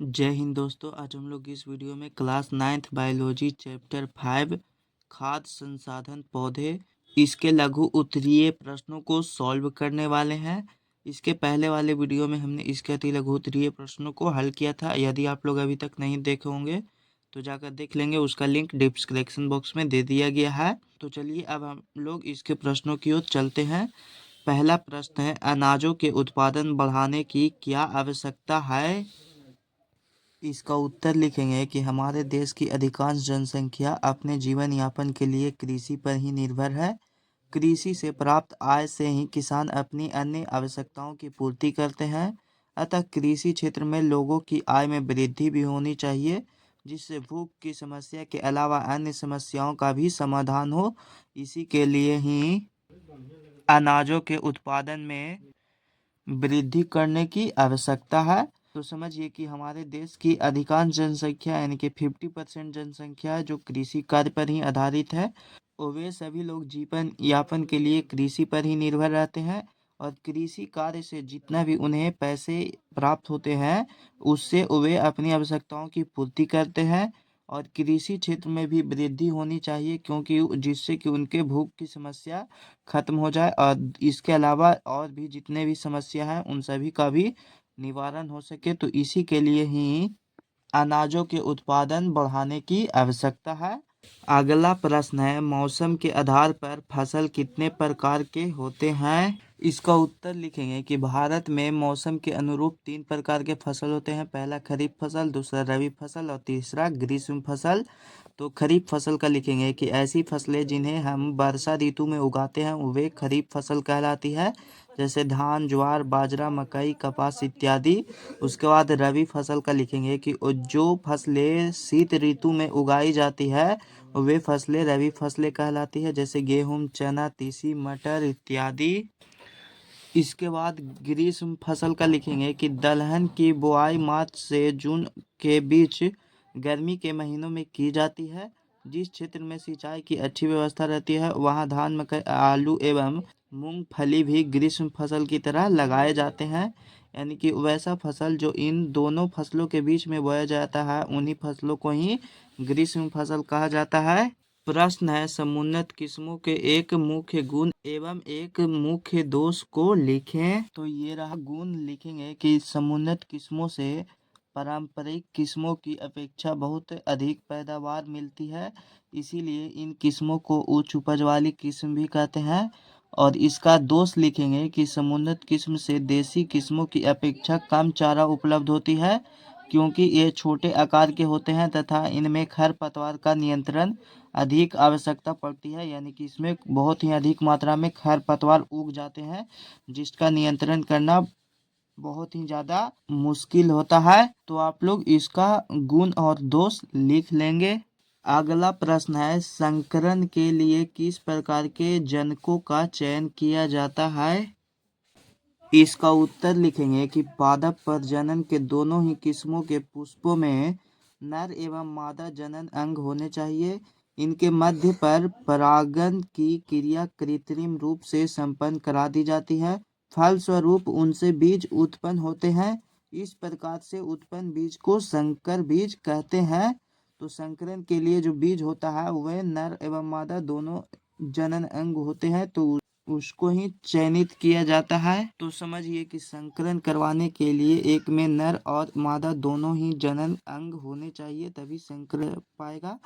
जय हिंद दोस्तों। आज हम लोग इस वीडियो में क्लास 9th बायोलॉजी चैप्टर 5 खाद्य संसाधन पौधे इसके लघु उत्तरीय प्रश्नों को सॉल्व करने वाले हैं। इसके पहले वाले वीडियो में हमने इसके अति लघु उत्तरीय प्रश्नों को हल किया था। यदि आप लोग अभी तक नहीं देखे होंगे तो जाकर देख लेंगे, उसका लिंक डिस्क्रिप्शन बॉक्स में दे दिया गया है। तो चलिए अब हम लोग इसके प्रश्नों की ओर चलते हैं। पहला प्रश्न है, अनाजों के उत्पादन बढ़ाने की क्या आवश्यकता है? इसका उत्तर लिखेंगे कि हमारे देश की अधिकांश जनसंख्या अपने जीवन यापन के लिए कृषि पर ही निर्भर है। कृषि से प्राप्त आय से ही किसान अपनी अन्य आवश्यकताओं की पूर्ति करते हैं। अतः कृषि क्षेत्र में लोगों की आय में वृद्धि भी होनी चाहिए, जिससे भूख की समस्या के अलावा अन्य समस्याओं का भी समाधान हो। इसी के लिए ही अनाजों के उत्पादन में वृद्धि करने की आवश्यकता है। तो समझिए कि हमारे देश की अधिकांश जनसंख्या यानी कि 50% जनसंख्या जो कृषि कार्य पर ही आधारित है, और वे सभी लोग जीवन यापन के लिए कृषि पर ही निर्भर रहते हैं। और कृषि कार्य से जितना भी उन्हें पैसे प्राप्त होते हैं, उससे वे अपनी आवश्यकताओं की पूर्ति करते हैं। और कृषि क्षेत्र में भी वृद्धि होनी चाहिए, क्योंकि जिससे कि उनके भूख की समस्या खत्म हो जाए, और इसके अलावा और भी जितने भी समस्या हैं उन सभी का भी निवारण हो सके। तो इसी के लिए ही अनाजों के उत्पादन बढ़ाने की आवश्यकता है। अगला प्रश्न है, मौसम के आधार पर फसल कितने प्रकार के होते हैं? इसका उत्तर लिखेंगे कि भारत में मौसम के अनुरूप 3 प्रकार के फसल होते हैं। पहला खरीफ फसल, दूसरा रबी फसल और तीसरा ग्रीष्म फसल। तो खरीफ फसल का लिखेंगे कि ऐसी फसलें जिन्हें हम वर्षा ऋतु में उगाते हैं वे खरीफ फसल कहलाती है, जैसे धान, ज्वार, बाजरा, मकई, कपास इत्यादि। उसके बाद रबी फसल का लिखेंगे कि जो फसलें शीत ऋतु में उगाई जाती है वे फसलें रबी फसलें कहलाती है, जैसे गेहूं, चना, तीसी, मटर इत्यादि। इसके बाद ग्रीष्म फसल का लिखेंगे कि दलहन की बुआई मार्च से जून के बीच गर्मी के महीनों में की जाती है। जिस क्षेत्र में सिंचाई की अच्छी व्यवस्था रहती है वहाँ धान, मकई, आलू एवं मूंगफली भी ग्रीष्म फसल की तरह लगाए जाते हैं। यानी कि वैसा फसल जो इन दोनों फसलों के बीच में बोया जाता है उन्हीं फसलों को ही ग्रीष्म फसल कहा जाता है। प्रश्न है, समुन्नत किस्मों के एक मुख्य गुण एवं एक मुख्य दोष को लिखें। तो ये रहा गुण, लिखेंगे कि समुन्नत किस्मों से पारंपरिक किस्मों की अपेक्षा बहुत अधिक पैदावार मिलती है, इसीलिए इन किस्मों को उच्च उपज वाली किस्म भी कहते हैं। और इसका दोष लिखेंगे कि समुन्नत किस्म से देसी किस्मों की अपेक्षा कम चारा उपलब्ध होती है, क्योंकि ये छोटे आकार के होते हैं तथा इनमें खरपतवार का नियंत्रण अधिक आवश्यकता पड़ती है। यानी कि इसमें बहुत ही अधिक मात्रा में खरपतवार उग जाते हैं, जिसका नियंत्रण करना बहुत ही ज़्यादा मुश्किल होता है। तो आप लोग इसका गुण और दोष लिख लेंगे। अगला प्रश्न है, संकरण के लिए किस प्रकार के जनकों का चयन किया जाता है? इसका उत्तर लिखेंगे कि पादप प्रजनन के दोनों ही किस्मों के पुष्पों में नर एवं मादा जनन अंग होने चाहिए। इनके मध्य पर परागन की क्रिया कृत्रिम रूप से संपन्न करा दी जाती है। फलस्वरूप उनसे बीज उत्पन्न होते हैं। इस प्रकार से उत्पन्न बीज को संकर बीज कहते हैं। तो संकरण के लिए जो बीज होता है वह नर एवं मादा दोनों जनन अंग होते हैं, तो उसको ही चयनित किया जाता है। तो समझिए कि संकरण करवाने के लिए एक में नर और मादा दोनों ही जनन अंग होने चाहिए, तभी संकरण पाएगा।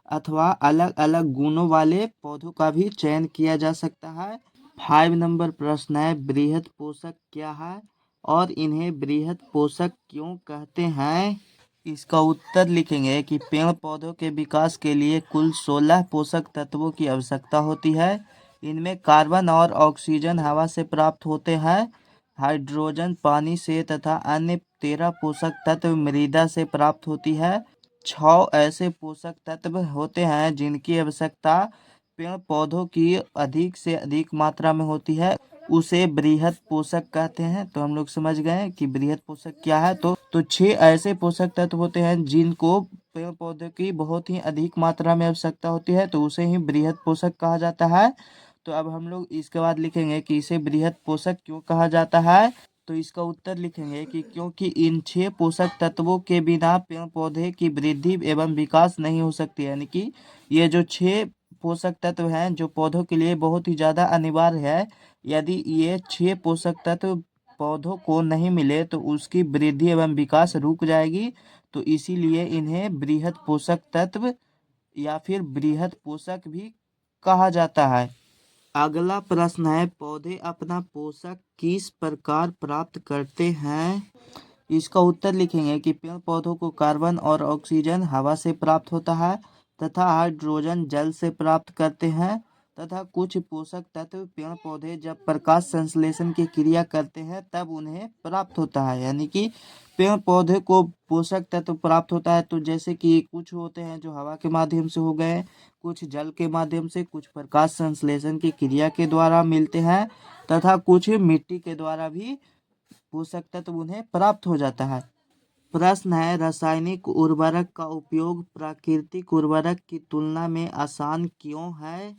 अथवा अलग अलग गुणों वाले पौधों का भी चयन किया जा सकता है। 5 नंबर प्रश्न है, बृहद पोषक क्या है और इन्हें बृहद पोषक क्यों कहते हैं? इसका उत्तर लिखेंगे कि पेड़ पौधों के विकास के लिए कुल 16 पोषक तत्वों की आवश्यकता होती है। इनमें कार्बन और ऑक्सीजन हवा से प्राप्त होते हैं, हाइड्रोजन पानी से तथा अन्य 13 पोषक तत्व मृदा से प्राप्त होती है। 6 ऐसे पोषक तत्व होते हैं जिनकी आवश्यकता पेड़ पौधों की अधिक से अधिक मात्रा में होती है, उसे बृहद पोषक कहते हैं। तो हम लोग समझ गए कि बृहद पोषक क्या है। तो 6 ऐसे पोषक तत्व होते हैं जिनको पेड़ पौधे की बहुत ही अधिक मात्रा में आवश्यकता होती है, तो उसे ही बृहद पोषक कहा जाता है। तो अब हम लोग इसके बाद लिखेंगे कि इसे बृहद पोषक क्यों कहा जाता है। तो इसका उत्तर लिखेंगे कि क्योंकि इन 6 पोषक तत्वों के बिना पेड़ पौधे की वृद्धि एवं विकास नहीं हो सकती। यानी कि ये जो 6 पोषक तत्व हैं जो पौधों के लिए बहुत ही ज़्यादा अनिवार्य है, यदि ये 6 पोषक तत्व पौधों को नहीं मिले तो उसकी वृद्धि एवं विकास रुक जाएगी। तो इसीलिए इन्हें बृहद पोषक तत्व या फिर बृहद पोषक भी कहा जाता है। अगला प्रश्न है, पौधे अपना पोषक किस प्रकार प्राप्त करते हैं? इसका उत्तर लिखेंगे कि पेड़ पौधों को कार्बन और ऑक्सीजन हवा से प्राप्त होता है तथा हाइड्रोजन जल से प्राप्त करते हैं तथा कुछ पोषक तत्व पेड़ पौधे जब प्रकाश संश्लेषण की क्रिया करते हैं तब उन्हें प्राप्त होता है। यानी कि पेड़ पौधे को पोषक तत्व प्राप्त होता है, तो जैसे कि कुछ होते हैं जो हवा के माध्यम से हो गए, कुछ जल के माध्यम से, कुछ प्रकाश संश्लेषण की क्रिया के द्वारा मिलते हैं तथा कुछ मिट्टी के द्वारा भी पोषक तत्व उन्हें प्राप्त हो जाता है। प्रश्न है, रासायनिक उर्वरक का उपयोग प्राकृतिक उर्वरक की तुलना में आसान क्यों है?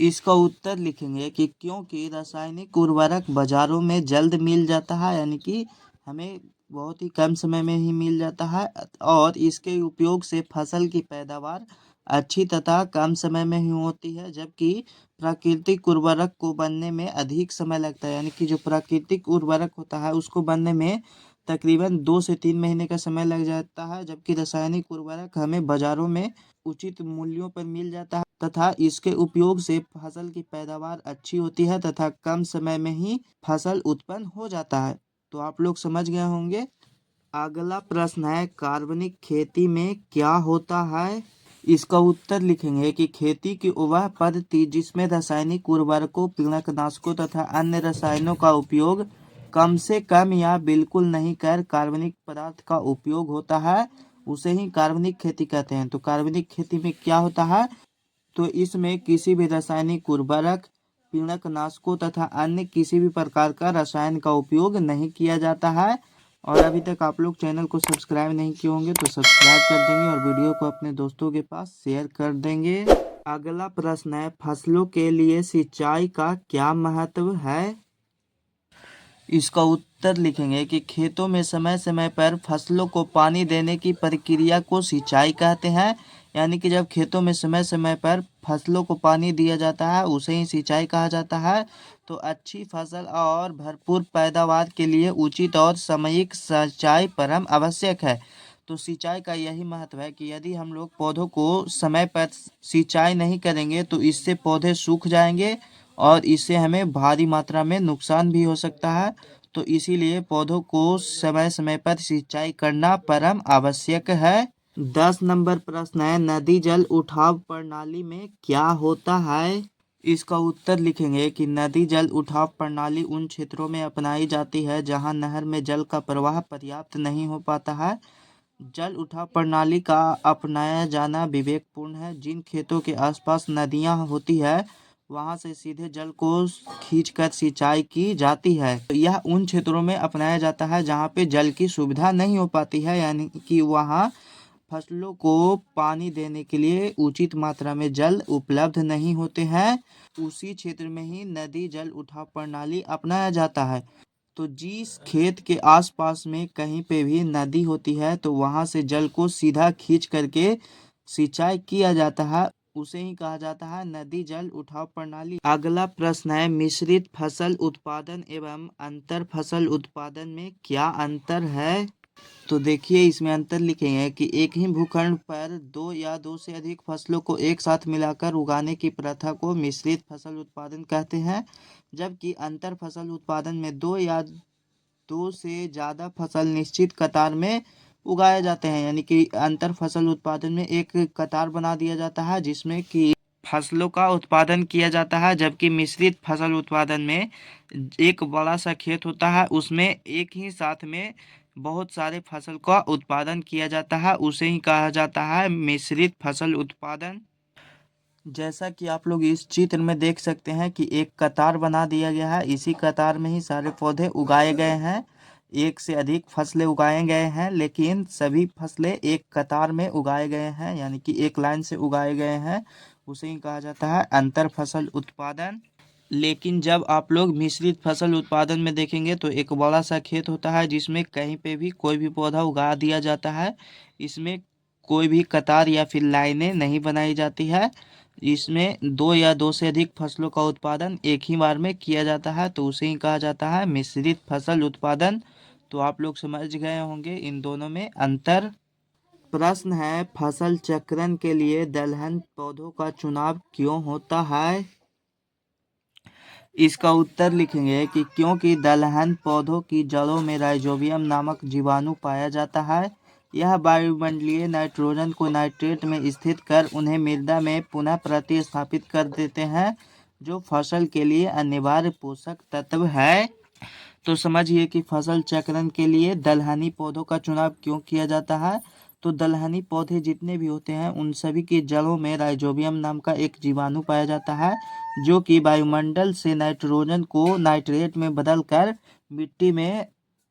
इसका उत्तर लिखेंगे कि क्योंकि रासायनिक उर्वरक बाजारों में जल्द मिल जाता है, यानी कि हमें बहुत ही कम समय में ही मिल जाता है और इसके उपयोग से फसल की पैदावार अच्छी तथा कम समय में ही होती है, जबकि प्राकृतिक उर्वरक को बनने में अधिक समय लगता है। यानी कि जो प्राकृतिक उर्वरक होता है उसको बनने में तकरीबन 2 से 3 महीने का समय लग जाता है, जबकि रासायनिक उर्वरक हमें बाजारों में उचित मूल्यों पर मिल जाता है तथा इसके उपयोग से फसल की पैदावार अच्छी होती है तथा कम समय में ही फसल उत्पन्न हो जाता है। तो आप लोग समझ गए होंगे। अगला प्रश्न है, कार्बनिक खेती में क्या होता है? इसका उत्तर लिखेंगे कि खेती की वह पद्धति जिसमें रासायनिक उर्वरकों, पीड़कनाशकों तथा अन्य रसायनों का उपयोग कम से कम या बिल्कुल नहीं कर कार्बनिक पदार्थ का उपयोग होता है, उसे ही कार्बनिक खेती कहते हैं। तो कार्बनिक खेती में क्या होता है? तो इसमें किसी भी रासायनिक उर्वरक, पीड़कनाशकों तथा अन्य किसी भी प्रकार का रसायन का उपयोग नहीं किया जाता है। और अभी तक आप लोग चैनल को सब्सक्राइब नहीं किए होंगे तो सब्सक्राइब कर देंगे और वीडियो को अपने दोस्तों के पास शेयर कर देंगे। अगला प्रश्न है, फसलों के लिए सिंचाई का क्या महत्व है? इसका उत्तर लिखेंगे कि खेतों में समय समय पर फसलों को पानी देने की प्रक्रिया को सिंचाई कहते हैं। यानी कि जब खेतों में समय समय पर फसलों को पानी दिया जाता है उसे ही सिंचाई कहा जाता है। तो अच्छी फसल और भरपूर पैदावार के लिए उचित और सामयिक सिंचाई परम आवश्यक है। तो सिंचाई का यही महत्व है कि यदि हम लोग पौधों को समय पर सिंचाई नहीं करेंगे तो इससे पौधे सूख जाएंगे और इससे हमें भारी मात्रा में नुकसान भी हो सकता है। तो इसीलिए पौधों को समय समय पर सिंचाई करना परम आवश्यक है। 10 नंबर प्रश्न है, नदी जल उठाव प्रणाली में क्या होता है? इसका उत्तर लिखेंगे कि नदी जल उठाव प्रणाली उन क्षेत्रों में अपनाई जाती है जहां नहर में जल का प्रवाह पर्याप्त नहीं हो पाता है। जल उठाव प्रणाली का अपनाया जाना विवेकपूर्ण है। जिन खेतों के आसपास नदियां होती है वहां से सीधे जल को खींचकर सिंचाई की जाती है। तो यह उन क्षेत्रों में अपनाया जाता है जहां पे जल की सुविधा नहीं हो पाती है, यानी कि वहां फसलों को पानी देने के लिए उचित मात्रा में जल उपलब्ध नहीं होते हैं। उसी क्षेत्र में ही नदी जल उठाव प्रणाली अपनाया जाता है। तो जिस खेत के आसपास में कहीं पे भी नदी होती है तो वहां से जल को सीधा खींच करके सिंचाई किया जाता है, उसे ही कहा जाता है नदी जल उठाव प्रणाली। अगला प्रश्न है, मिश्रित फसल उत्पादन एवं अंतर फसल उत्पादन में क्या अंतर है? तो देखिए इसमें अंतर लिखेंगे कि एक ही भूखंड पर दो या दो से अधिक फसलों को एक साथ मिलाकर उगाने की प्रथा को मिश्रित फसल उत्पादन कहते हैं, जबकि अंतर फसल उत्पादन में दो या दो से ज़्यादा फसल निश्चित कतार में उगाए जाते हैं। यानी कि अंतर फसल उत्पादन में एक कतार बना दिया जाता है जिसमें कि फसलों का उत्पादन किया जाता है, जबकि मिश्रित फसल उत्पादन में एक बड़ा सा खेत होता है उसमें एक ही साथ में बहुत सारे फसल का उत्पादन किया जाता है, उसे ही कहा जाता है मिश्रित फसल उत्पादन। जैसा कि आप लोग इस चित्र में देख सकते हैं कि एक कतार बना दिया गया है, इसी कतार में ही सारे पौधे उगाए गए हैं। एक से अधिक फसलें उगाए गए हैं लेकिन सभी फसलें एक कतार में उगाए गए हैं, यानी कि एक लाइन से उगाए गए हैं, उसे ही कहा जाता है अंतर फसल उत्पादन। लेकिन जब आप लोग मिश्रित फसल उत्पादन में देखेंगे तो एक बड़ा सा खेत होता है जिसमें कहीं पे भी कोई भी पौधा उगा दिया जाता है। इसमें कोई भी कतार या फिर लाइनें नहीं बनाई जाती है। इसमें दो या दो से अधिक फसलों का उत्पादन एक ही बार में किया जाता है, तो उसे ही कहा जाता है मिश्रित फसल उत्पादन। तो आप लोग समझ गए होंगे इन दोनों में अंतर। प्रश्न है, फसल चक्रण के लिए दलहन पौधों का चुनाव क्यों होता है? इसका उत्तर लिखेंगे कि क्योंकि दलहन पौधों की जड़ों में राइजोबियम नामक जीवाणु पाया जाता है। यह वायुमंडलीय नाइट्रोजन को नाइट्रेट में स्थित कर उन्हें मृदा में पुनः प्रतिस्थापित कर देते हैं, जो फसल के लिए अनिवार्य पोषक तत्व है। तो समझिए कि फसल चक्रण के लिए दलहनी पौधों का चुनाव क्यों किया जाता है। तो दलहनी पौधे जितने भी होते हैं उन सभी की जड़ों में राइजोबियम नाम का एक जीवाणु पाया जाता है, जो कि वायुमंडल से नाइट्रोजन को नाइट्रेट में बदलकर मिट्टी में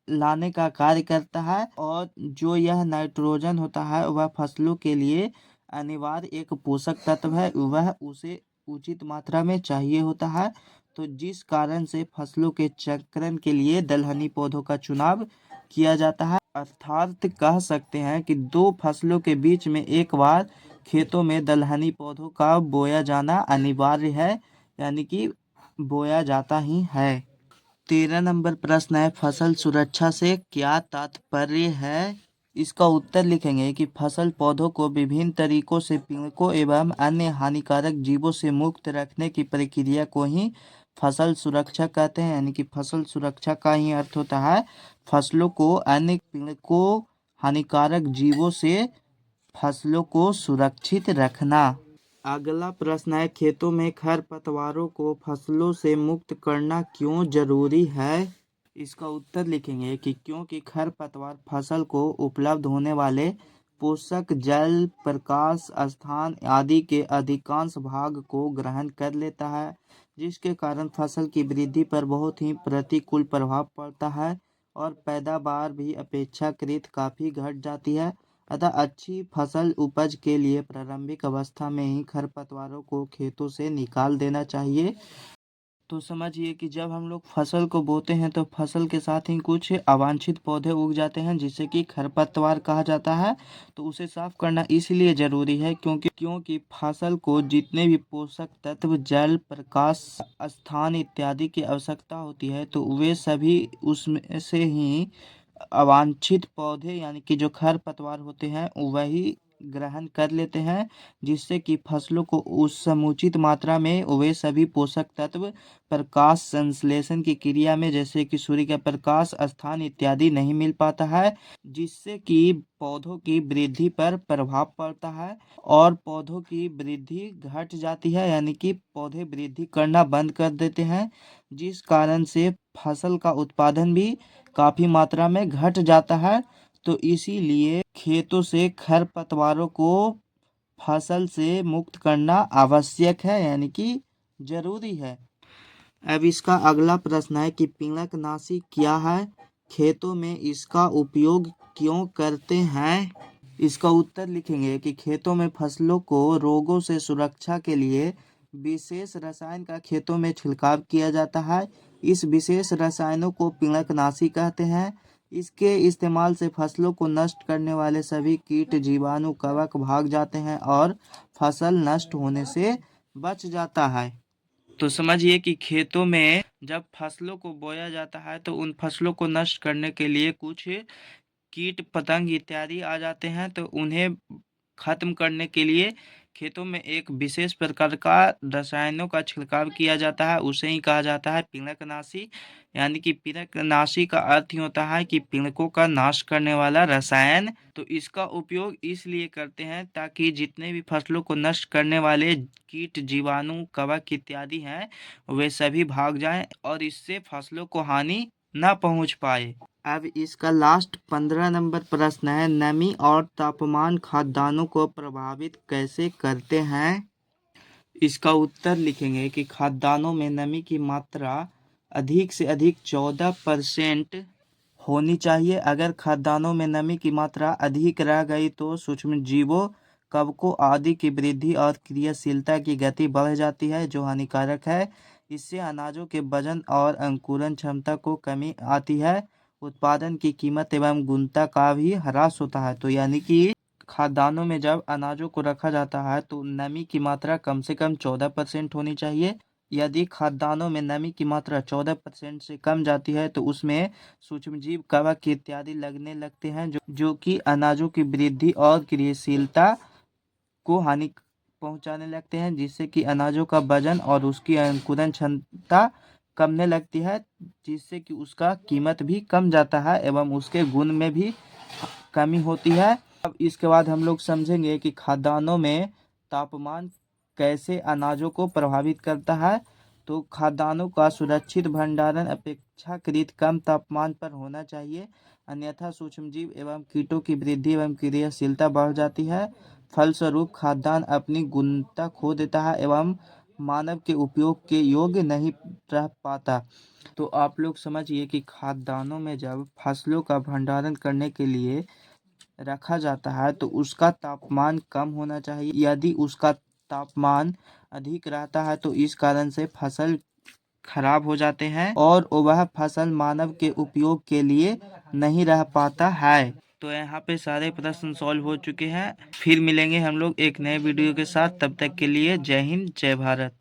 लाने का कार्य करता है। और जो यह नाइट्रोजन होता है वह फसलों के लिए अनिवार्य एक पोषक तत्व है, वह उसे उचित मात्रा में चाहिए होता है। तो जिस कारण से फसलों के चक्रण के लिए दलहनी पौधों का चुनाव किया जाता है। अर्थात कह सकते हैं कि दो फसलों के बीच में एक बार खेतों में दलहनी पौधों का बोया जाना अनिवार्य है, यानी कि बोया जाता ही है। 13 नंबर प्रश्न है, फसल सुरक्षा से क्या तात्पर्य है? इसका उत्तर लिखेंगे कि फसल पौधों को विभिन्न तरीकों से पीड़कों एवं अन्य हानिकारक जीवों से मुक्त रखने की प्रक्रिया को ही फसल सुरक्षा कहते हैं। यानी कि फसल सुरक्षा का ही अर्थ होता है फसलों को अन्य पीड़कों हानिकारक जीवों से फसलों को सुरक्षित रखना। अगला प्रश्न है, खेतों में खरपतवारों को फसलों से मुक्त करना क्यों जरूरी है? इसका उत्तर लिखेंगे कि क्योंकि खरपतवार फसल को उपलब्ध होने वाले पोषक, जल, प्रकाश, स्थान आदि के अधिकांश भाग को ग्रहण कर लेता है, जिसके कारण फसल की वृद्धि पर बहुत ही प्रतिकूल प्रभाव पड़ता है और पैदावार भी अपेक्षाकृत काफ़ी घट जाती है। अतः अच्छी फसल उपज के लिए प्रारंभिक अवस्था में ही खरपतवारों को खेतों से निकाल देना चाहिए। तो समझिए कि जब हम लोग फसल को बोते हैं तो फसल के साथ ही कुछ अवांछित पौधे उग जाते हैं जिसे कि खरपतवार कहा जाता है। तो उसे साफ करना इसलिए जरूरी है क्योंकि फसल को जितने भी पोषक तत्व, जल, प्रकाश, स्थान इत्यादि की आवश्यकता होती है, तो वे सभी उसमें से ही अवांछित पौधे यानी कि जो खरपतवार होते हैं वही ग्रहण कर लेते हैं, जिससे कि फसलों को उस समुचित मात्रा में वे सभी पोषक तत्व प्रकाश संश्लेषण की क्रिया में, जैसे कि सूर्य का प्रकाश, स्थान इत्यादि नहीं मिल पाता है, जिससे कि पौधों की वृद्धि पर प्रभाव पड़ता है और पौधों की वृद्धि घट जाती है, यानी कि पौधे वृद्धि करना बंद कर देते हैं, जिस कारण से फसल का उत्पादन भी काफ़ी मात्रा में घट जाता है। तो इसीलिए खेतों से खरपतवारों को फसल से मुक्त करना आवश्यक है, यानी कि जरूरी है। अब इसका अगला प्रश्न है कि पीड़कनाशी क्या है, खेतों में इसका उपयोग क्यों करते हैं? इसका उत्तर लिखेंगे कि खेतों में फसलों को रोगों से सुरक्षा के लिए विशेष रसायन का खेतों में छिड़काव किया जाता है। इस विशेष रसायनों को पीड़कनाशी कहते हैं। इसके इस्तेमाल से फसलों को नष्ट करने वाले सभी कीट, जीवाणु, कवक भाग जाते हैं और फसल नष्ट होने से बच जाता है। तो समझिए कि खेतों में जब फसलों को बोया जाता है तो उन फसलों को नष्ट करने के लिए कुछ कीट, पतंग इत्यादि आ जाते हैं, तो उन्हें खत्म करने के लिए खेतों में एक विशेष प्रकार का रसायनों का छिड़काव किया जाता है, उसे ही कहा जाता है पीड़कनाशी। यानी कि पीड़कनाशी का अर्थ ही होता है कि पीड़कों का नाश करने वाला रसायन। तो इसका उपयोग इसलिए करते हैं ताकि जितने भी फसलों को नष्ट करने वाले कीट, जीवाणु, कवक इत्यादि हैं वे सभी भाग जाएं और इससे फसलों को हानि न पहुंच पाए। अब इसका लास्ट 15 नंबर प्रश्न है, नमी और तापमान खाद्यान्नों को प्रभावित कैसे करते हैं? इसका उत्तर लिखेंगे कि खाद्यान्नों में नमी की मात्रा अधिक से अधिक 14% होनी चाहिए। अगर खाद्यान्नों में नमी की मात्रा अधिक रह गई तो सूक्ष्म जीवों, कवकों आदि की वृद्धि और क्रियाशीलता की गति बढ़ जाती है, जो हानिकारक है। इससे अनाजों के वजन और अंकुरण क्षमता को कमी आती है। उत्पादन की कीमत एवं गुणवत्ता का भी ह्रास होता है। तो यानी कि खाद्यान्नों में जब अनाजों को रखा जाता है तो नमी की मात्रा कम से कम 14% होनी चाहिए। यदि खाद्यान्नों में नमी की मात्रा 14% से कम जाती है तो उसमें सूक्ष्मजीव, कवक इत्यादि लगने लगते हैं जो कि अनाजों की वृद्धि और क्रियाशीलता को हानि पहुंचाने लगते हैं, जिससे कि अनाजों का वजन और उसकी अंकुरण क्षमता कमने लगती है, जिससे कि उसका कीमत भी कम जाता है एवं उसके गुण में भी कमी होती है। अब इसके बाद हम लोग समझेंगे कि खाद्यान्नों में तापमान कैसे अनाजों को प्रभावित करता है। तो खाद्यान्नों का सुरक्षित भंडारण अपेक्षाकृत कम तापमान पर होना चाहिए, अन्यथा सूक्ष्मजीव एवं कीटों की वृद्धि एवं क्रियाशीलता बढ़ जाती है। फलस्वरूप खाद्यान्न अपनी गुणवत्ता खो देता है एवं मानव के उपयोग के योग्य नहीं रह पाता। तो आप लोग समझिए कि खाद्यान्नों में जब फसलों का भंडारण करने के लिए रखा जाता है तो उसका तापमान कम होना चाहिए। यदि उसका तापमान अधिक रहता है तो इस कारण से फसल खराब हो जाते हैं और वह फसल मानव के उपयोग के लिए नहीं रह पाता है। तो यहाँ पे सारे प्रश्न सॉल्व हो चुके हैं। फिर मिलेंगे हम लोग एक नए वीडियो के साथ। तब तक के लिए जय हिंद, जय भारत।